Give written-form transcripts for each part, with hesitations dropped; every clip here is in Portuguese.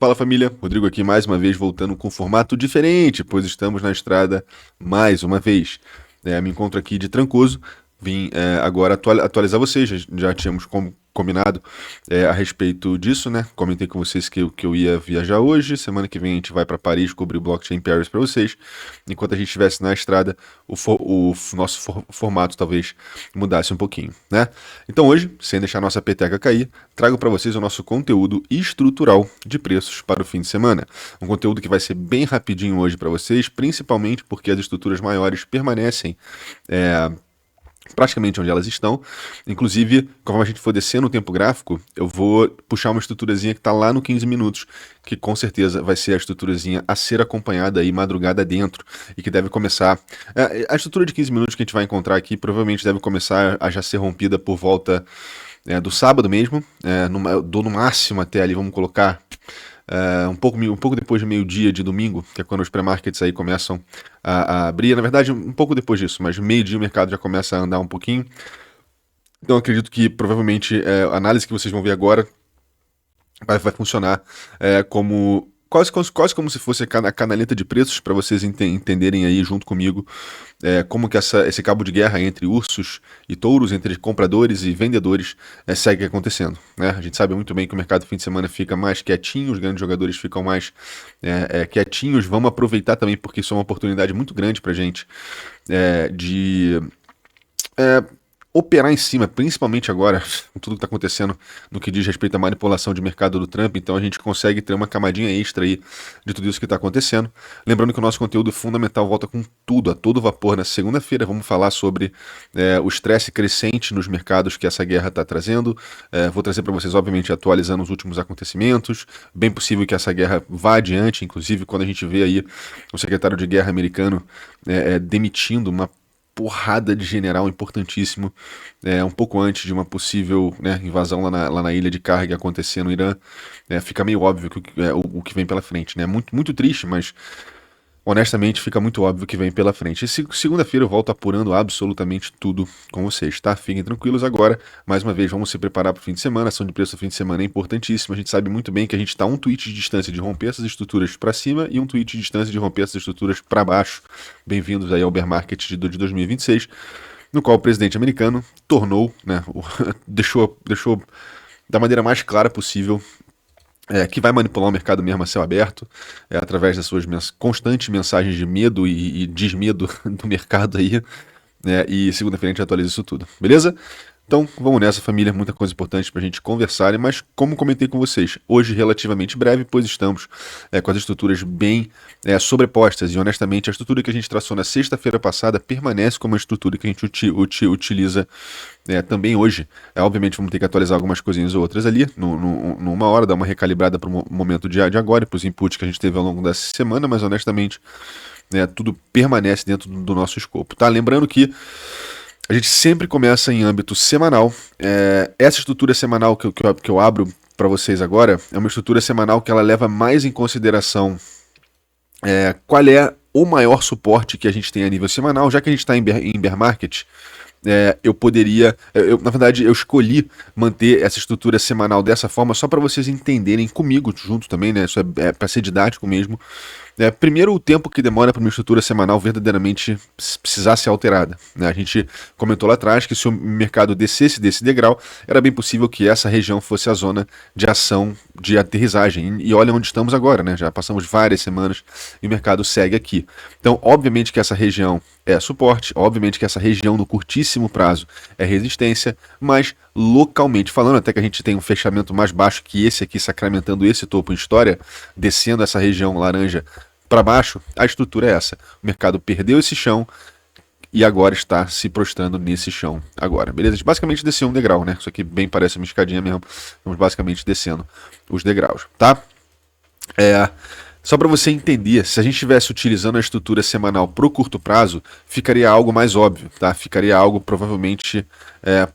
Fala família, Rodrigo aqui mais uma vez voltando com formato diferente, pois estamos na estrada mais uma vez. Me encontro aqui de Trancoso, vim agora atualizar vocês, já tínhamos combinado a respeito disso, né? Comentei com vocês que eu ia viajar hoje, semana que vem a gente vai para Paris cobrir o Blockchain Paris para vocês. Enquanto a gente estivesse na estrada, o nosso formato talvez mudasse um pouquinho, né? Então hoje, sem deixar nossa peteca cair, trago para vocês o nosso conteúdo estrutural de preços para o fim de semana. Um conteúdo que vai ser bem rapidinho hoje para vocês, principalmente porque as estruturas maiores permanecem praticamente onde elas estão. Inclusive, conforme a gente for descendo o tempo gráfico, eu vou puxar uma estruturazinha que está lá no 15 minutos, que com certeza vai ser a estruturazinha a ser acompanhada aí madrugada dentro, e que deve começar... a estrutura de 15 minutos que a gente vai encontrar aqui provavelmente deve começar a já ser rompida por volta do sábado mesmo, dou no máximo até ali, vamos colocar... um pouco depois de meio-dia de domingo, que é quando os pré-markets aí começam a abrir. Na verdade, um pouco depois disso, mas meio-dia o mercado já começa a andar um pouquinho. Então, acredito que provavelmente a análise que vocês vão ver agora vai funcionar como quase como se fosse a canaleta de preços, para vocês entenderem aí junto comigo como que esse cabo de guerra entre ursos e touros, entre compradores e vendedores, segue acontecendo, né? A gente sabe muito bem que o mercado fim de semana fica mais quietinho, os grandes jogadores ficam mais quietinhos. Vamos aproveitar também, porque isso é uma oportunidade muito grande para a gente de operar em cima, principalmente agora, com tudo que está acontecendo no que diz respeito à manipulação de mercado do Trump. Então a gente consegue ter uma camadinha extra aí de tudo isso que está acontecendo. Lembrando que o nosso conteúdo fundamental volta com tudo, a todo vapor na segunda-feira. Vamos falar sobre o estresse crescente nos mercados que essa guerra está trazendo. Vou trazer para vocês, obviamente, atualizando os últimos acontecimentos. Bem possível que essa guerra vá adiante, inclusive quando a gente vê aí o secretário de guerra americano demitindo uma porrada de general importantíssimo, um pouco antes de uma possível invasão lá na ilha de Karg acontecer no Irã. Fica meio óbvio o que vem pela frente, né? Muito, muito triste, mas honestamente fica muito óbvio o que vem pela frente. E segunda-feira eu volto apurando absolutamente tudo com vocês, tá? Fiquem tranquilos agora. Mais uma vez, vamos se preparar para o fim de semana. A ação de preço do fim de semana é importantíssima. A gente sabe muito bem que a gente está um tweet de distância de romper essas estruturas para cima e um tweet de distância de romper essas estruturas para baixo. Bem-vindos aí ao bear market de 2026, no qual o presidente americano tornou, deixou da maneira mais clara possível que vai manipular o mercado mesmo a céu aberto, através das suas constantes mensagens de medo e desmedo do mercado aí, e segunda-feira a gente atualiza isso tudo, beleza? Então vamos nessa, família, muita coisa importante pra gente conversar, mas como comentei com vocês, hoje relativamente breve, pois estamos com as estruturas bem sobrepostas, e honestamente a estrutura que a gente traçou na sexta-feira passada permanece como a estrutura que a gente utiliza também hoje. Obviamente vamos ter que atualizar algumas coisinhas ou outras ali, numa hora, dar uma recalibrada para o momento de agora, para os inputs que a gente teve ao longo dessa semana, mas honestamente tudo permanece dentro do nosso escopo, tá? Lembrando que a gente sempre começa em âmbito semanal. Essa estrutura semanal que eu abro para vocês agora é uma estrutura semanal que ela leva mais em consideração qual é o maior suporte que a gente tem a nível semanal. Já que a gente está em bear market, eu poderia... na verdade, eu escolhi manter essa estrutura semanal dessa forma só para vocês entenderem comigo junto também, né? Isso é para ser didático mesmo. Primeiro, o tempo que demora para uma estrutura semanal verdadeiramente precisar ser alterada, né? A gente comentou lá atrás que se o mercado descesse desse degrau, era bem possível que essa região fosse a zona de ação de aterrissagem. E olha onde estamos agora, né? Já passamos várias semanas e o mercado segue aqui. Então, obviamente que essa região é suporte, obviamente que essa região no curtíssimo prazo é resistência, mas localmente falando, até que a gente tem um fechamento mais baixo que esse aqui, sacramentando esse topo em história, descendo essa região laranja para baixo, a estrutura é essa. O mercado perdeu esse chão e agora está se prostrando nesse chão agora, beleza? A gente basicamente desceu um degrau, né? Isso aqui bem parece uma escadinha mesmo. Estamos basicamente descendo os degraus, tá? Só para você entender, se a gente estivesse utilizando a estrutura semanal para o curto prazo, ficaria algo mais óbvio, tá? Ficaria algo provavelmente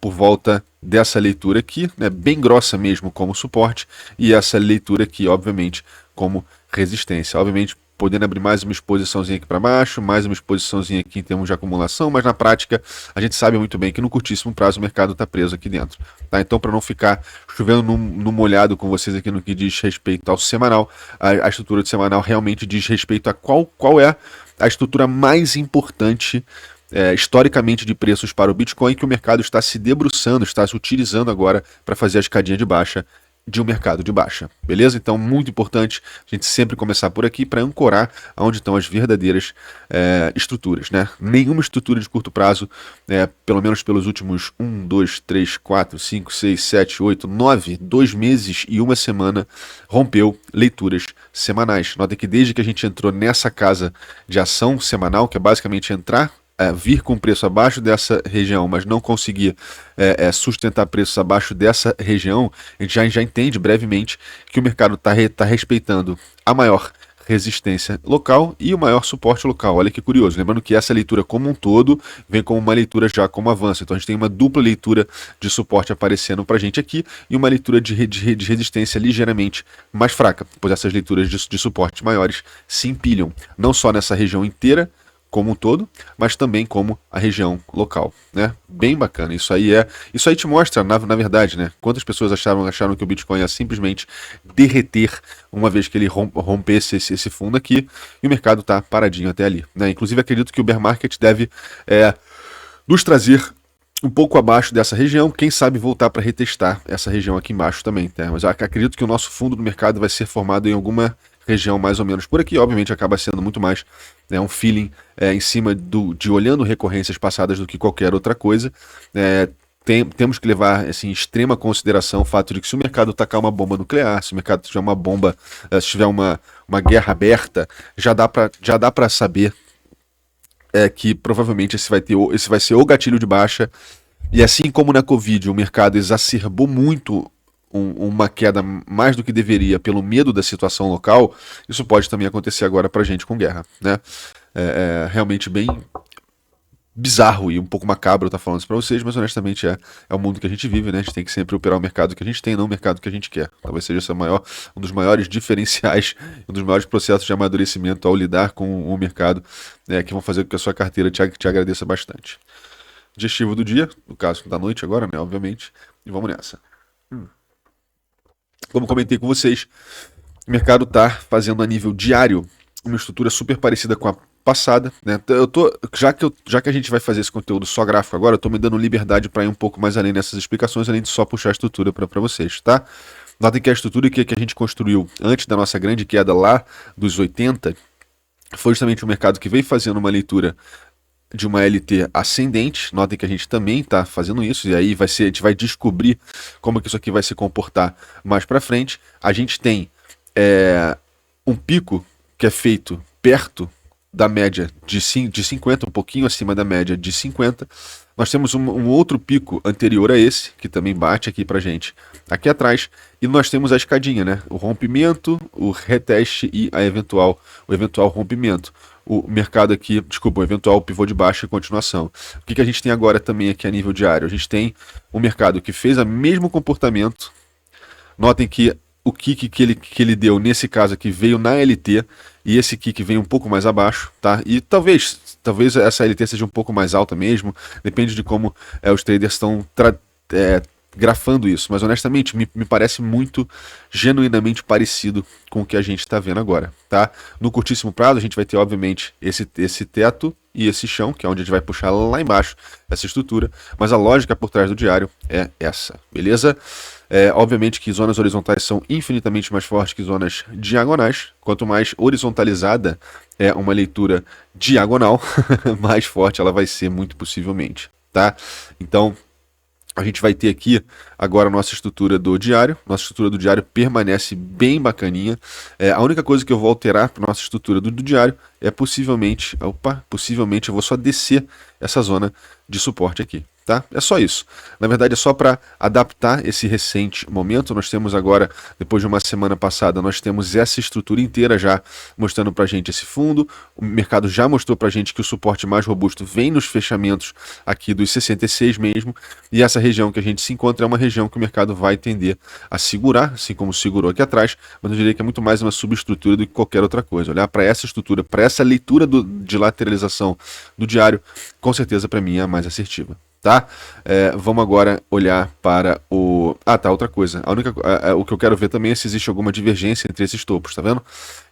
por volta dessa leitura aqui, né? Bem grossa mesmo como suporte, e essa leitura aqui, obviamente, como resistência. Obviamente, podendo abrir mais uma exposiçãozinha aqui para baixo, mais uma exposiçãozinha aqui em termos de acumulação, mas na prática a gente sabe muito bem que no curtíssimo prazo o mercado está preso aqui dentro. Tá? Então, para não ficar chovendo no molhado com vocês aqui no que diz respeito ao semanal, a estrutura de semanal realmente diz respeito a qual é a estrutura mais importante historicamente de preços para o Bitcoin que o mercado está se debruçando, está se utilizando agora para fazer a escadinha de baixa de um mercado de baixa, beleza? Então, muito importante a gente sempre começar por aqui para ancorar onde estão as verdadeiras estruturas, né? Nenhuma estrutura de curto prazo, pelo menos pelos últimos 1, 2, 3, 4, 5, 6, 7, 8, 9, 2 meses e uma semana, rompeu leituras semanais. Notem que desde que a gente entrou nessa casa de ação semanal, que é basicamente entrar, vir com preço abaixo dessa região, mas não conseguir sustentar preços abaixo dessa região, a gente já entende brevemente que o mercado está respeitando a maior resistência local e o maior suporte local. Olha que curioso. Lembrando que essa leitura como um todo vem como uma leitura já como avanço. Então a gente tem uma dupla leitura de suporte aparecendo para a gente aqui e uma leitura de resistência ligeiramente mais fraca, pois essas leituras de suporte maiores se empilham, não só nessa região inteira, como um todo, mas também como a região local, né? Bem bacana. Isso aí te mostra, na verdade, né? Quantas pessoas acharam que o Bitcoin ia simplesmente derreter uma vez que ele rompesse esse fundo aqui, e o mercado está paradinho até ali, né? Inclusive acredito que o bear market deve nos trazer um pouco abaixo dessa região, quem sabe voltar para retestar essa região aqui embaixo também, tá? Mas acredito que o nosso fundo do mercado vai ser formado em alguma região mais ou menos por aqui, obviamente acaba sendo muito mais um feeling em cima de olhando recorrências passadas do que qualquer outra coisa. Temos que levar assim, em extrema consideração o fato de que se o mercado tacar uma bomba nuclear, se o mercado tiver uma bomba, se tiver uma guerra aberta, já dá para saber que provavelmente esse vai ser o gatilho de baixa. E assim como na Covid o mercado exacerbou muito uma queda mais do que deveria pelo medo da situação local, isso pode também acontecer agora pra gente com guerra, né? É realmente bem bizarro e um pouco macabro estar falando isso pra vocês, mas honestamente é o mundo que a gente vive, né? A gente tem que sempre operar o mercado que a gente tem, não o mercado que a gente quer. Talvez seja um dos maiores diferenciais, um dos maiores processos de amadurecimento ao lidar com o mercado, que vão fazer com que a sua carteira te agradeça bastante. Digestivo do dia, no caso da noite agora, né? Obviamente, e vamos nessa. Como comentei com vocês, o mercado está fazendo a nível diário uma estrutura super parecida com a passada, né? Já que a gente vai fazer esse conteúdo só gráfico agora, eu estou me dando liberdade para ir um pouco mais além nessas explicações, além de só puxar a estrutura para vocês, tá? Notem que a estrutura que a gente construiu antes da nossa grande queda lá dos 80 foi justamente um mercado que veio fazendo uma leitura de uma LT ascendente. Notem que a gente também está fazendo isso, e aí a gente vai descobrir como que isso aqui vai se comportar mais para frente. A gente tem um pico que é feito perto da média de 50, um pouquinho acima da média de 50. Nós temos um outro pico anterior a esse, que também bate aqui pra gente, aqui atrás, e nós temos a escadinha, né? O rompimento, o reteste e o eventual rompimento. O mercado aqui, desculpa, o eventual pivô de baixa e continuação. O que a gente tem agora também aqui a nível diário? A gente tem um mercado que fez o mesmo comportamento. Notem que o kick que ele deu nesse caso aqui veio na LT, e esse kick veio um pouco mais abaixo, tá? E talvez essa LT seja um pouco mais alta mesmo, depende de como os traders estão grafando isso, mas honestamente me parece muito genuinamente parecido com o que a gente está vendo agora, tá? No curtíssimo prazo a gente vai ter obviamente esse teto e esse chão, que é onde a gente vai puxar lá embaixo essa estrutura, mas a lógica por trás do diário é essa, beleza? Obviamente que zonas horizontais são infinitamente mais fortes que zonas diagonais. Quanto mais horizontalizada é uma leitura diagonal, mais forte ela vai ser, muito possivelmente, tá? Então, a gente vai ter aqui agora a nossa estrutura do diário. Nossa estrutura do diário permanece bem bacaninha. A única coisa que eu vou alterar para nossa estrutura do diário é possivelmente eu vou só descer essa zona de suporte aqui, Tá? É só isso. Na verdade, é só para adaptar esse recente momento. Nós temos agora, depois de uma semana passada, nós temos essa estrutura inteira já mostrando para a gente esse fundo. O mercado já mostrou para a gente que o suporte mais robusto vem nos fechamentos aqui dos 66 mesmo. E essa região que a gente se encontra é uma região que o mercado vai tender a segurar, assim como segurou aqui atrás. Mas eu diria que é muito mais uma subestrutura do que qualquer outra coisa. Olhar para essa estrutura, para essa leitura de lateralização do diário, com certeza para mim é a mais assertiva. Tá? Vamos agora olhar para o... outra coisa. O que eu quero ver também é se existe alguma divergência entre esses topos, tá vendo?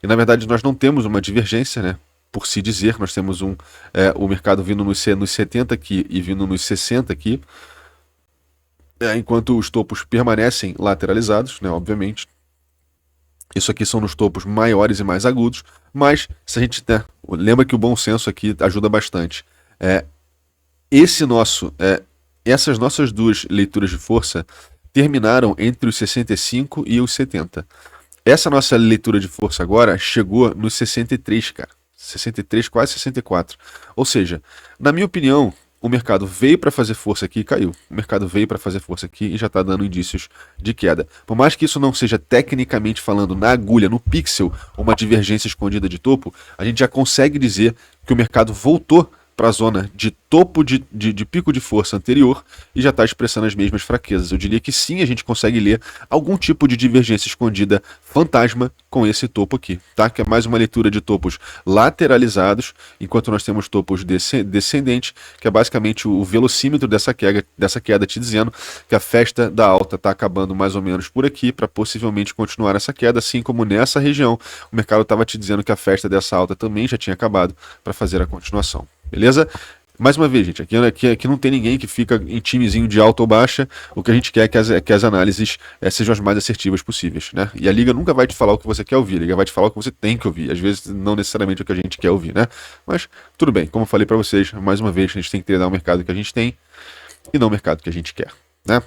E na verdade nós não temos uma divergência, né? Por se dizer, nós temos o mercado vindo nos 70 aqui e vindo nos 60 aqui, enquanto os topos permanecem lateralizados, né? Obviamente. Isso aqui são nos topos maiores e mais agudos, mas se a gente lembra que o bom senso aqui ajuda bastante. Essas nossas duas leituras de força terminaram entre os 65 e os 70. Essa nossa leitura de força agora chegou nos 63, cara. 63, quase 64. Ou seja, na minha opinião, o mercado veio para fazer força aqui e caiu. O mercado veio para fazer força aqui e já está dando indícios de queda. Por mais que isso não seja tecnicamente falando na agulha, no pixel, uma divergência escondida de topo, a gente já consegue dizer que o mercado voltou para a zona de topo de pico de força anterior e já está expressando as mesmas fraquezas. Eu diria que sim, a gente consegue ler algum tipo de divergência escondida fantasma com esse topo aqui, tá? Que é mais uma leitura de topos lateralizados, enquanto nós temos topos descendentes, que é basicamente o velocímetro dessa queda te dizendo que a festa da alta está acabando mais ou menos por aqui para possivelmente continuar essa queda, assim como nessa região o mercado estava te dizendo que a festa dessa alta também já tinha acabado para fazer a continuação. Beleza? Mais uma vez, gente, aqui não tem ninguém que fica em timezinho de alta ou baixa. O que a gente quer é que as análises sejam as mais assertivas possíveis, né? E a liga nunca vai te falar o que você quer ouvir, a liga vai te falar o que você tem que ouvir. Às vezes, não necessariamente o que a gente quer ouvir, né? Mas, tudo bem, como eu falei para vocês, mais uma vez, a gente tem que treinar o mercado que a gente tem e não o mercado que a gente quer, né?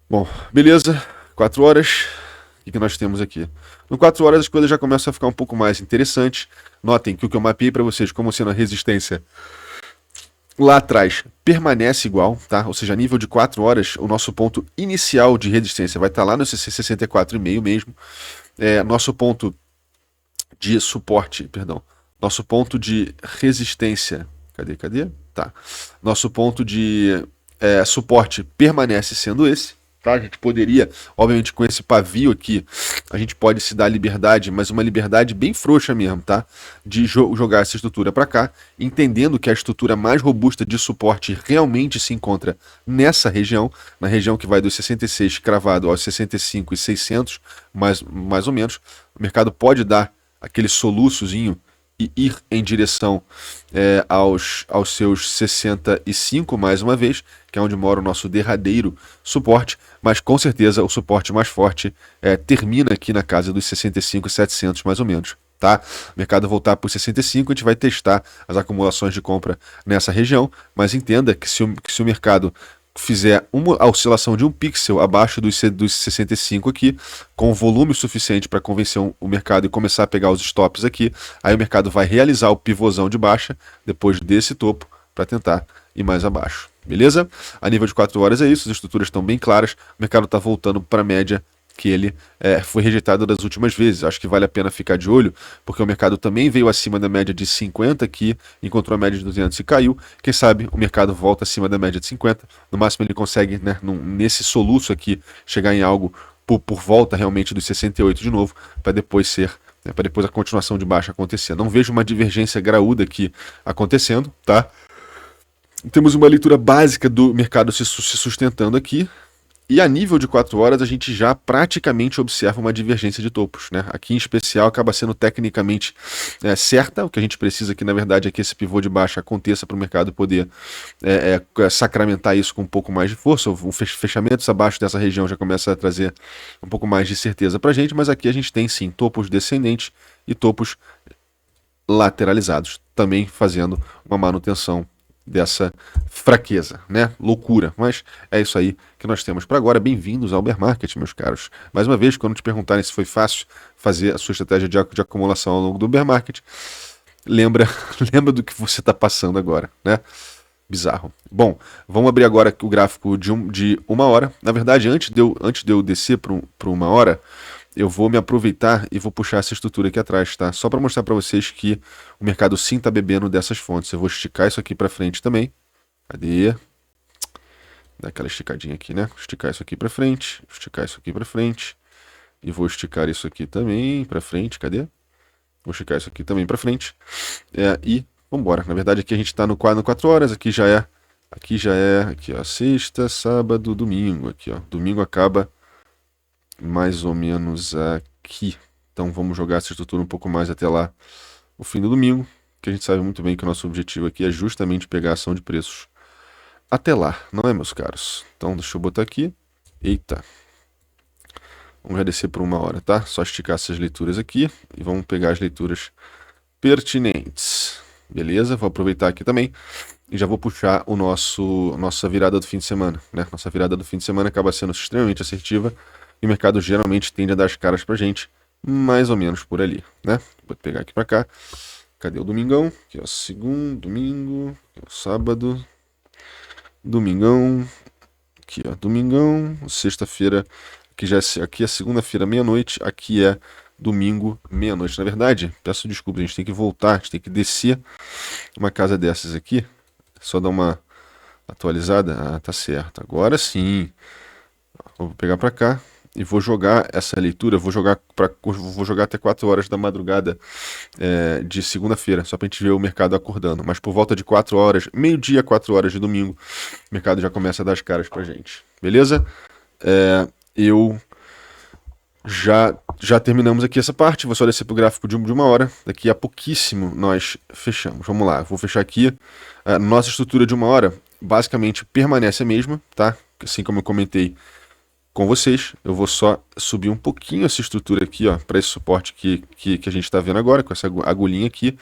Bom, beleza, 4 horas. O que nós temos aqui? No 4 horas as coisas já começam a ficar um pouco mais interessantes. Notem que o que eu mapeei para vocês como sendo a resistência lá atrás permanece igual, tá? Ou seja, a nível de 4 horas, o nosso ponto inicial de resistência vai estar lá no 64,5 mesmo. Nosso ponto de suporte, nosso ponto de resistência, cadê? Tá. Nosso ponto de suporte permanece sendo esse. Tá? A gente poderia, obviamente com esse pavio aqui, a gente pode se dar liberdade, mas uma liberdade bem frouxa mesmo, tá? De jogar essa estrutura para cá, entendendo que a estrutura mais robusta de suporte realmente se encontra nessa região, na região que vai dos 66 cravado aos 65,600, mais ou menos. O mercado pode dar aquele soluçozinho e ir em direção aos seus 65 mais uma vez, que é onde mora o nosso derradeiro suporte, mas com certeza o suporte mais forte termina aqui na casa dos 65,700 mais ou menos. Tá? O mercado voltar para os 65, a gente vai testar as acumulações de compra nessa região, mas entenda que se o mercado fizer uma oscilação de um pixel abaixo dos 65 aqui, com volume suficiente para convencer o mercado e começar a pegar os stops aqui, aí o mercado vai realizar o pivôzão de baixa depois desse topo para tentar ir mais abaixo. Beleza? A nível de 4 horas é isso, as estruturas estão bem claras, o mercado está voltando para a média que ele foi rejeitado das últimas vezes. Acho que vale a pena ficar de olho, porque o mercado também veio acima da média de 50 aqui, encontrou a média de 200 e caiu. Quem sabe o mercado volta acima da média de 50, no máximo ele consegue, né, nesse soluço aqui, chegar em algo por volta realmente dos 68 de novo, para depois para depois a continuação de baixa acontecer. Não vejo uma divergência graúda aqui acontecendo, tá? Temos uma leitura básica do mercado se sustentando aqui. E a nível de 4 horas a gente já praticamente observa uma divergência de topos, né? Aqui em especial acaba sendo tecnicamente certa. O que a gente precisa aqui na verdade é que esse pivô de baixa aconteça para o mercado poder sacramentar isso com um pouco mais de força. O fechamentos abaixo dessa região já começa a trazer um pouco mais de certeza para a gente, mas aqui a gente tem sim topos descendentes e topos lateralizados, também fazendo uma manutenção dessa fraqueza, né? Loucura, mas é isso aí que nós temos para agora. Bem-vindos ao Bear Market, meus caros. Mais uma vez, quando te perguntarem se foi fácil fazer a sua estratégia de acumulação ao longo do Bear Market, lembra do que você está passando agora, né? Bizarro. Bom, vamos abrir agora o gráfico de uma hora. Na verdade, antes de eu descer para uma hora, eu vou me aproveitar e vou puxar essa estrutura aqui atrás, tá? Só para mostrar para vocês que o mercado sim está bebendo dessas fontes. Eu vou esticar isso aqui para frente também. Cadê? Dá aquela esticadinha aqui, né? Esticar isso aqui para frente, esticar isso aqui para frente. E vou esticar isso aqui também para frente. Cadê? Vou esticar isso aqui também para frente. E vambora. Na verdade, aqui a gente está no 4 horas. Aqui já é, aqui ó, sexta, sábado, domingo. Aqui, ó. Domingo acaba mais ou menos aqui. Então vamos jogar essa estrutura um pouco mais até lá, o fim do domingo, que a gente sabe muito bem que o nosso objetivo aqui é justamente pegar a ação de preços até lá, não é, meus caros? Então deixa eu botar aqui. Eita. Vamos já descer por uma hora, tá? Só esticar essas leituras aqui e vamos pegar as leituras pertinentes. Beleza? Vou aproveitar aqui também e já vou puxar nossa virada do fim de semana, né? Nossa virada do fim de semana acaba sendo extremamente assertiva e o mercado geralmente tende a dar as caras pra gente mais ou menos por ali, né? Vou pegar aqui pra cá. Cadê o domingão? Aqui, ó, segundo, domingo, aqui, ó, sábado, domingão, aqui, ó, domingão, sexta-feira, aqui é segunda-feira, meia-noite, aqui é domingo, meia-noite. Na verdade, peço desculpas, a gente tem que voltar, a gente tem que descer uma casa dessas aqui, só dar uma atualizada. Ah, tá certo, agora sim. Vou pegar pra cá e vou jogar essa leitura, vou jogar até 4 horas da madrugada de segunda-feira, só pra gente ver o mercado acordando. Mas por volta de 4 horas, meio-dia, 4 horas de domingo, o mercado já começa a dar as caras pra gente. Beleza? Eu já terminamos aqui essa parte, vou só descer pro gráfico de uma hora. Daqui a pouquíssimo nós fechamos. Vamos lá, vou fechar aqui. Nossa estrutura de uma hora basicamente permanece a mesma, tá? Assim como eu comentei com vocês, eu vou só subir um pouquinho essa estrutura aqui, ó, para esse suporte que a gente está vendo agora, com essa agulhinha aqui,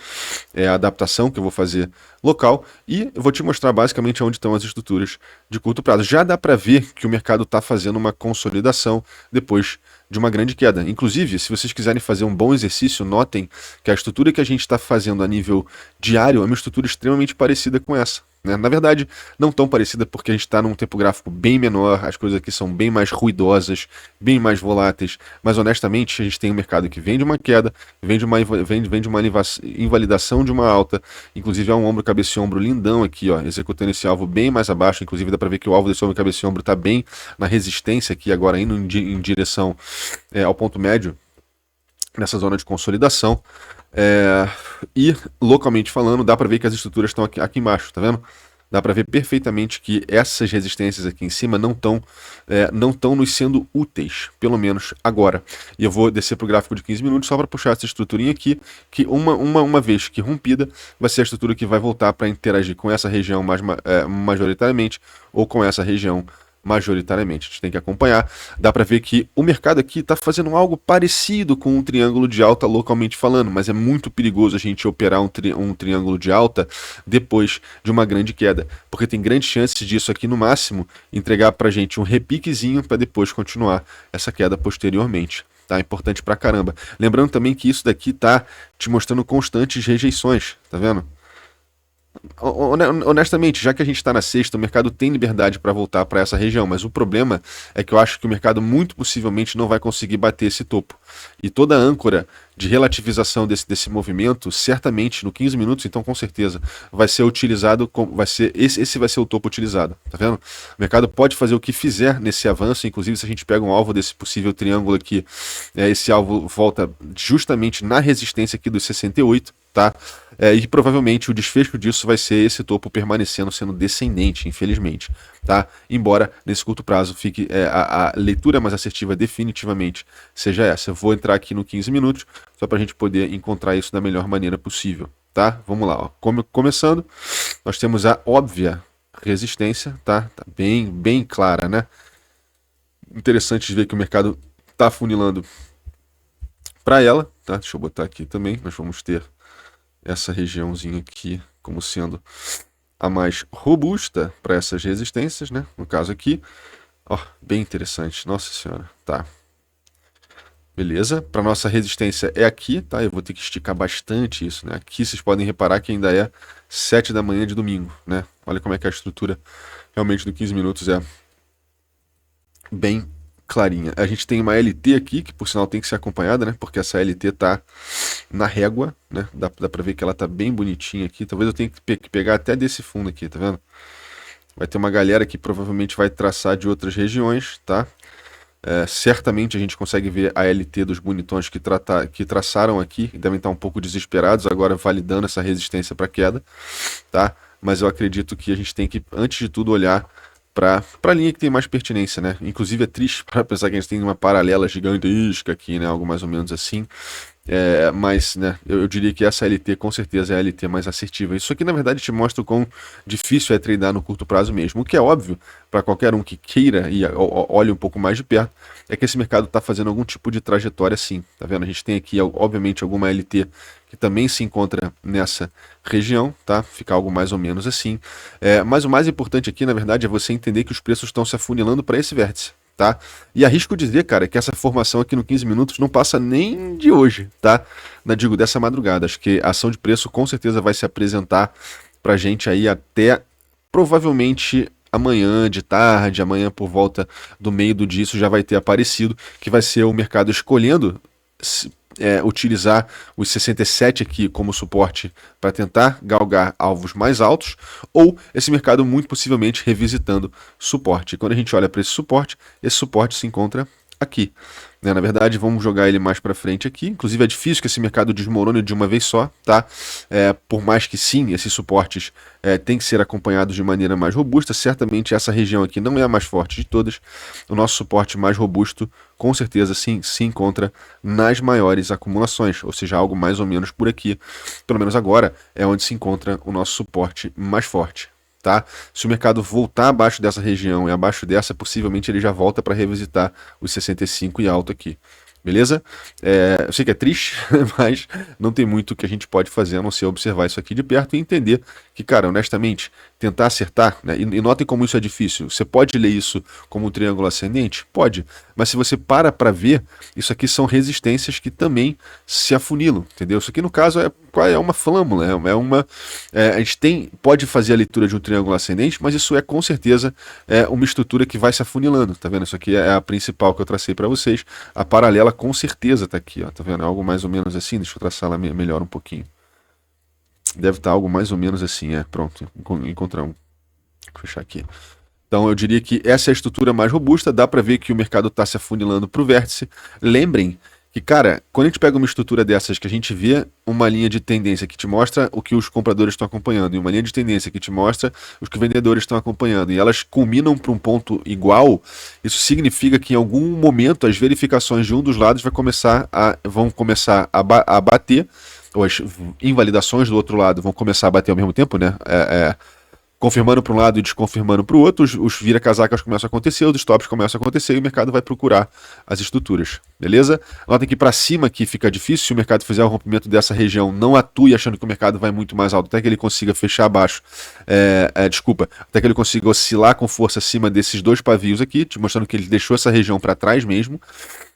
é a adaptação que eu vou fazer local, e eu vou te mostrar basicamente onde estão as estruturas de curto prazo. Já dá para ver que o mercado está fazendo uma consolidação depois de uma grande queda. Inclusive, se vocês quiserem fazer um bom exercício, notem que a estrutura que a gente está fazendo a nível diário é uma estrutura extremamente parecida com essa. Na verdade, não tão parecida porque a gente está num tempo gráfico bem menor, as coisas aqui são bem mais ruidosas, bem mais voláteis, mas honestamente a gente tem um mercado que vem de uma queda, vem de uma invalidação de uma alta, inclusive há um ombro, cabeça e ombro lindão aqui, ó, executando esse alvo bem mais abaixo, inclusive dá para ver que o alvo desse ombro, cabeça e ombro está bem na resistência aqui, agora indo em direção ao ponto médio, nessa zona de consolidação. E localmente falando, dá para ver que as estruturas estão aqui embaixo, tá vendo? Dá para ver perfeitamente que essas resistências aqui em cima não estão nos sendo úteis, pelo menos agora. E eu vou descer para o gráfico de 15 minutos só para puxar essa estruturinha aqui, que uma vez que rompida, vai ser a estrutura que vai voltar para interagir com essa região majoritariamente, ou com essa região majoritariamente. A gente tem que acompanhar. Dá para ver que o mercado aqui está fazendo algo parecido com um triângulo de alta localmente falando, mas é muito perigoso a gente operar um triângulo de alta depois de uma grande queda, porque tem grandes chances disso aqui no máximo entregar para a gente um repiquezinho para depois continuar essa queda posteriormente. Tá? Importante pra caramba. Lembrando também que isso daqui tá te mostrando constantes rejeições, tá vendo? Honestamente, já que a gente está na sexta, o mercado tem liberdade para voltar para essa região, mas o problema é que eu acho que o mercado muito possivelmente não vai conseguir bater esse topo. E toda a âncora de relativização desse movimento, certamente no 15 minutos, então com certeza, vai ser utilizado, esse vai ser o topo utilizado, tá vendo? O mercado pode fazer o que fizer nesse avanço, inclusive se a gente pega um alvo desse possível triângulo aqui, esse alvo volta justamente na resistência aqui dos 68, tá? E provavelmente o desfecho disso vai ser esse topo permanecendo sendo descendente, infelizmente, tá? Embora nesse curto prazo fique a leitura mais assertiva definitivamente seja essa. Eu vou entrar aqui no 15 minutos só para a gente poder encontrar isso da melhor maneira possível, tá? Vamos lá, ó. Começando, nós temos a óbvia resistência, tá? Tá bem clara, né? Interessante de ver que o mercado tá afunilando para ela, tá? Deixa eu botar aqui também, nós vamos ter essa regiãozinha aqui como sendo a mais robusta para essas resistências, né? No caso aqui, ó, bem interessante, nossa senhora, tá. Beleza, para nossa resistência é aqui, tá? Eu vou ter que esticar bastante isso, né? Aqui vocês podem reparar que ainda é 7 da manhã de domingo, né? Olha como é que a estrutura realmente do 15 minutos é bem clarinha. A gente tem uma LT aqui, que por sinal tem que ser acompanhada, né? Porque essa LT tá na régua, né? Dá pra ver que ela tá bem bonitinha aqui. Talvez eu tenha que pegar até desse fundo aqui, tá vendo? Vai ter uma galera que provavelmente vai traçar de outras regiões, tá? Certamente a gente consegue ver a LT dos bonitões que traçaram aqui, e devem estar um pouco desesperados agora validando essa resistência para queda, tá? Mas eu acredito que a gente tem que, antes de tudo, olhar para a linha que tem mais pertinência, né? Inclusive é triste para pensar que a gente tem uma paralela gigantesca aqui, né? Algo mais ou menos assim. Mas, né, eu diria que essa LT com certeza é a LT mais assertiva. Isso aqui, na verdade, te mostra o quão difícil é treinar no curto prazo mesmo. O que é óbvio para qualquer um que queira e olhe um pouco mais de perto, é que esse mercado está fazendo algum tipo de trajetória sim. Tá vendo? A gente tem aqui, obviamente, alguma LT que também se encontra nessa região, tá? Fica algo mais ou menos assim. Mas o mais importante aqui, na verdade, é você entender que os preços estão se afunilando para esse vértice. Tá? E arrisco dizer, cara, que essa formação aqui no 15 minutos não passa nem de hoje, tá? Digo, dessa madrugada. Acho que a ação de preço com certeza vai se apresentar pra gente aí até provavelmente amanhã de tarde, amanhã por volta do meio do dia, isso já vai ter aparecido, que vai ser o mercado escolhendo utilizar os 67 aqui como suporte para tentar galgar alvos mais altos, ou esse mercado muito possivelmente revisitando suporte. E quando a gente olha para esse suporte se encontra aqui. Na verdade, vamos jogar ele mais para frente aqui. Inclusive, é difícil que esse mercado desmorone de uma vez só, tá? Por mais que sim, esses suportes têm que ser acompanhados de maneira mais robusta. Certamente essa região aqui não é a mais forte de todas. O nosso suporte mais robusto, com certeza, sim, se encontra nas maiores acumulações, ou seja, algo mais ou menos por aqui. Pelo menos agora é onde se encontra o nosso suporte mais forte. Tá? Se o mercado voltar abaixo dessa região e abaixo dessa, possivelmente ele já volta para revisitar os 65 e alto aqui. Beleza? Eu sei que é triste, mas não tem muito que a gente pode fazer a não ser observar isso aqui de perto e entender que, cara, honestamente, tentar acertar, né? E notem como isso é difícil. Você pode ler isso como um triângulo ascendente? Pode. Mas se você para ver, isso aqui são resistências que também se afunilam, entendeu? Isso aqui, no caso, é uma flâmula, a gente pode fazer a leitura de um triângulo ascendente, mas isso é com certeza uma estrutura que vai se afunilando, tá vendo? Isso aqui é a principal que eu tracei para vocês. A paralela com certeza tá aqui, ó, tá vendo? É algo mais ou menos assim, deixa eu traçar lá melhor um pouquinho. Deve estar algo mais ou menos assim, pronto, encontramos. Vou fechar aqui. Então eu diria que essa é a estrutura mais robusta, dá para ver que o mercado está se afunilando para o vértice. Lembrem que, cara, quando a gente pega uma estrutura dessas que a gente vê uma linha de tendência que te mostra o que os compradores estão acompanhando e uma linha de tendência que te mostra os que os vendedores estão acompanhando e elas culminam para um ponto igual, isso significa que em algum momento as verificações de um dos lados vão começar a bater, ou as invalidações do outro lado vão começar a bater ao mesmo tempo, né? Confirmando para um lado e desconfirmando para o outro, os vira-casacas começam a acontecer, os stops começam a acontecer e o mercado vai procurar as estruturas, beleza? Notem que para cima aqui fica difícil, se o mercado fizer o rompimento dessa região, não atue achando que o mercado vai muito mais alto, até que ele consiga fechar abaixo, até que ele consiga oscilar com força acima desses dois pavios aqui, te mostrando que ele deixou essa região para trás mesmo.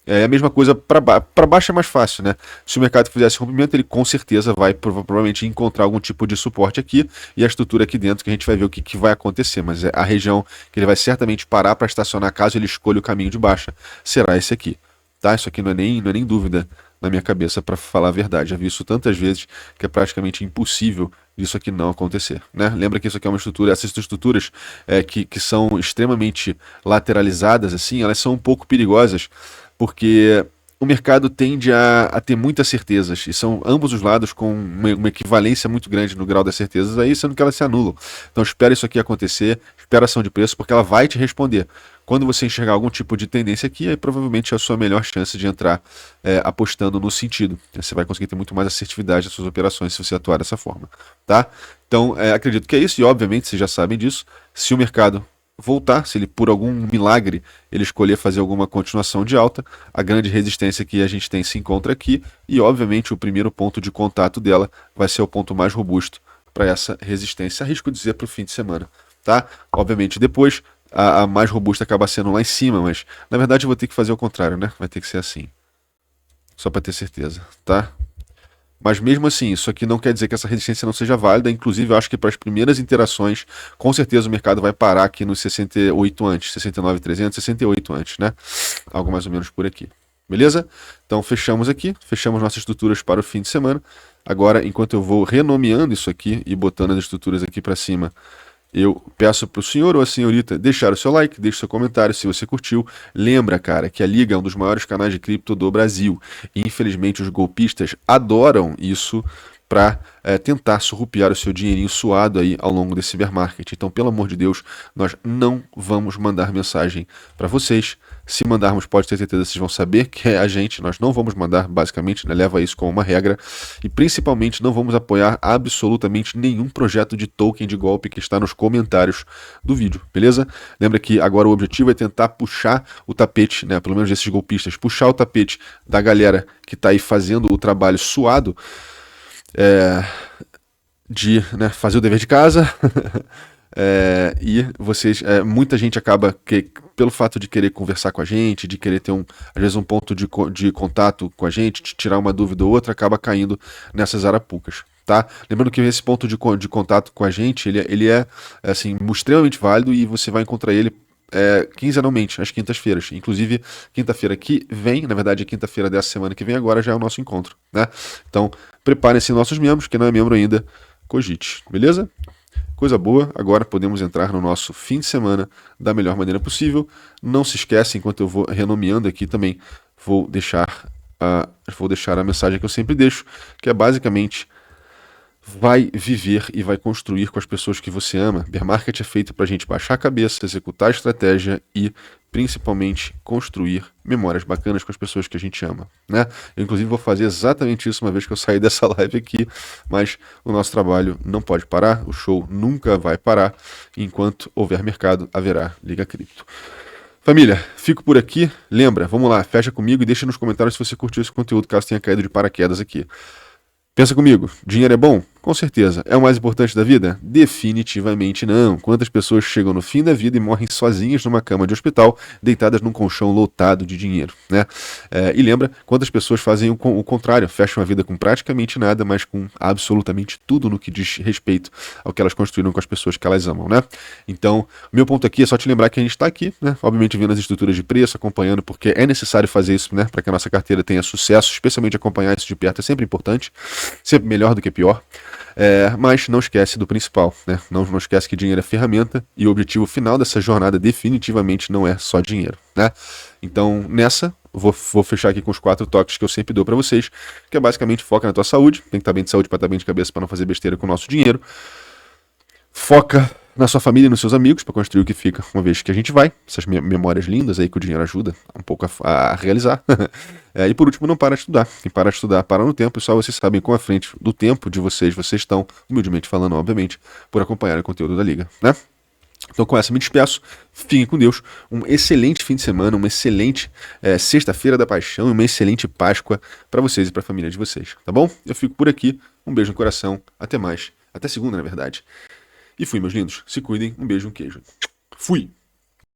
É a mesma coisa para baixo é mais fácil, né? Se o mercado fizesse rompimento, ele com certeza vai provavelmente encontrar algum tipo de suporte aqui e a estrutura aqui dentro que a gente vai ver o que vai acontecer. Mas a região que ele vai certamente parar para estacionar caso ele escolha o caminho de baixa será esse aqui, tá? Isso aqui não é nem dúvida na minha cabeça, para falar a verdade. Já vi isso tantas vezes que é praticamente impossível isso aqui não acontecer, né? Lembra que isso aqui é uma estrutura, essas estruturas que são extremamente lateralizadas, assim, elas são um pouco perigosas, porque o mercado tende a ter muitas certezas, e são ambos os lados com uma equivalência muito grande no grau das certezas aí, sendo que elas se anulam. Então espera isso aqui acontecer, espera a ação de preço, porque ela vai te responder. Quando você enxergar algum tipo de tendência aqui, aí provavelmente é a sua melhor chance de entrar apostando no sentido. Você vai conseguir ter muito mais assertividade nas suas operações se você atuar dessa forma, tá? Então, acredito que é isso, e obviamente vocês já sabem disso. Se o mercado voltar, se ele por algum milagre ele escolher fazer alguma continuação de alta, a grande resistência que a gente tem se encontra aqui, e obviamente o primeiro ponto de contato dela vai ser o ponto mais robusto para essa resistência, arrisco dizer para o fim de semana, tá? Obviamente depois a mais robusta acaba sendo lá em cima, mas na verdade eu vou ter que fazer o contrário, né? Vai ter que ser assim, só para ter certeza, tá? Mas mesmo assim, isso aqui não quer dizer que essa resistência não seja válida. Inclusive, eu acho que para as primeiras interações, com certeza o mercado vai parar aqui nos 68 antes, 69.300, 68 antes, né? Algo mais ou menos por aqui. Beleza? Então fechamos aqui, fechamos nossas estruturas para o fim de semana. Agora, enquanto eu vou renomeando isso aqui e botando as estruturas aqui para cima, eu peço para o senhor ou a senhorita deixar o seu like, deixe seu comentário se você curtiu. Lembra, cara, que a Liga é um dos maiores canais de cripto do Brasil. E infelizmente os golpistas adoram isso para tentar surrupiar o seu dinheirinho suado aí ao longo desse bear market. Então, pelo amor de Deus, nós não vamos mandar mensagem para vocês. Se mandarmos, pode ter certeza, vocês vão saber que é a gente. Nós não vamos mandar, basicamente, né? Leva isso como uma regra. E principalmente não vamos apoiar absolutamente nenhum projeto de token de golpe que está nos comentários do vídeo, beleza? Lembra que agora o objetivo é tentar puxar o tapete, né? Pelo menos esses golpistas, puxar o tapete da galera que está aí fazendo o trabalho suado, de, né, fazer o dever de casa. E vocês, muita gente acaba pelo fato de querer conversar com a gente, de querer ter às vezes um ponto de contato com a gente, de tirar uma dúvida ou outra, acaba caindo nessas arapucas, tá? Lembrando que esse ponto de contato com a gente, ele é assim, extremamente válido e você vai encontrar ele quinzenalmente, às quintas-feiras. Inclusive, quinta-feira que vem, na verdade, quinta-feira dessa semana que vem agora já é o nosso encontro, né? Então, preparem-se nossos membros, quem não é membro ainda, cogite, beleza? Coisa boa, agora podemos entrar no nosso fim de semana da melhor maneira possível. Não se esqueça, enquanto eu vou renomeando aqui também, vou deixar a mensagem que eu sempre deixo, que é basicamente: vai viver e vai construir com as pessoas que você ama. Bear Market é feito para a gente baixar a cabeça, executar a estratégia e, principalmente, construir memórias bacanas com as pessoas que a gente ama, né? Eu, inclusive, vou fazer exatamente isso uma vez que eu sair dessa live aqui, mas o nosso trabalho não pode parar, o show nunca vai parar. Enquanto houver mercado, haverá Liga Cripto. Família, fico por aqui. Lembra, vamos lá, fecha comigo e deixa nos comentários se você curtiu esse conteúdo, caso tenha caído de paraquedas aqui. Pensa comigo, dinheiro é bom? Com certeza. É o mais importante da vida? Definitivamente não. Quantas pessoas chegam no fim da vida e morrem sozinhas numa cama de hospital, deitadas num colchão lotado de dinheiro, né? E lembra, quantas pessoas fazem o contrário, fecham a vida com praticamente nada, mas com absolutamente tudo no que diz respeito ao que elas construíram com as pessoas que elas amam, né? Então, meu ponto aqui é só te lembrar que a gente está aqui, né? Obviamente vendo as estruturas de preço, acompanhando, porque é necessário fazer isso, né? Para que a nossa carteira tenha sucesso, especialmente acompanhar isso de perto é sempre importante, sempre melhor do que pior. Mas não esquece do principal, né? Não esquece que dinheiro é ferramenta e o objetivo final dessa jornada definitivamente não é só dinheiro, né? Então, nessa, vou fechar aqui com os 4 toques que eu sempre dou para vocês, que é basicamente: foca na tua saúde, tem que estar bem de saúde para estar bem de cabeça, para não fazer besteira com o nosso dinheiro. Foca na sua família e nos seus amigos para construir o que fica uma vez que a gente vai. Essas memórias lindas aí que o dinheiro ajuda um pouco a realizar. E por último, não para de estudar. Quem para de estudar, para no tempo. E só vocês sabem quão à frente do tempo de vocês estão, humildemente falando, obviamente, por acompanhar o conteúdo da Liga, né? Então com essa me despeço, fiquem com Deus, um excelente fim de semana, uma excelente sexta-feira da paixão e uma excelente Páscoa para vocês e para a família de vocês, tá bom? Eu fico por aqui, um beijo no coração, até mais, até segunda na verdade. E fui, meus lindos, se cuidem, um beijo, um queijo. Fui!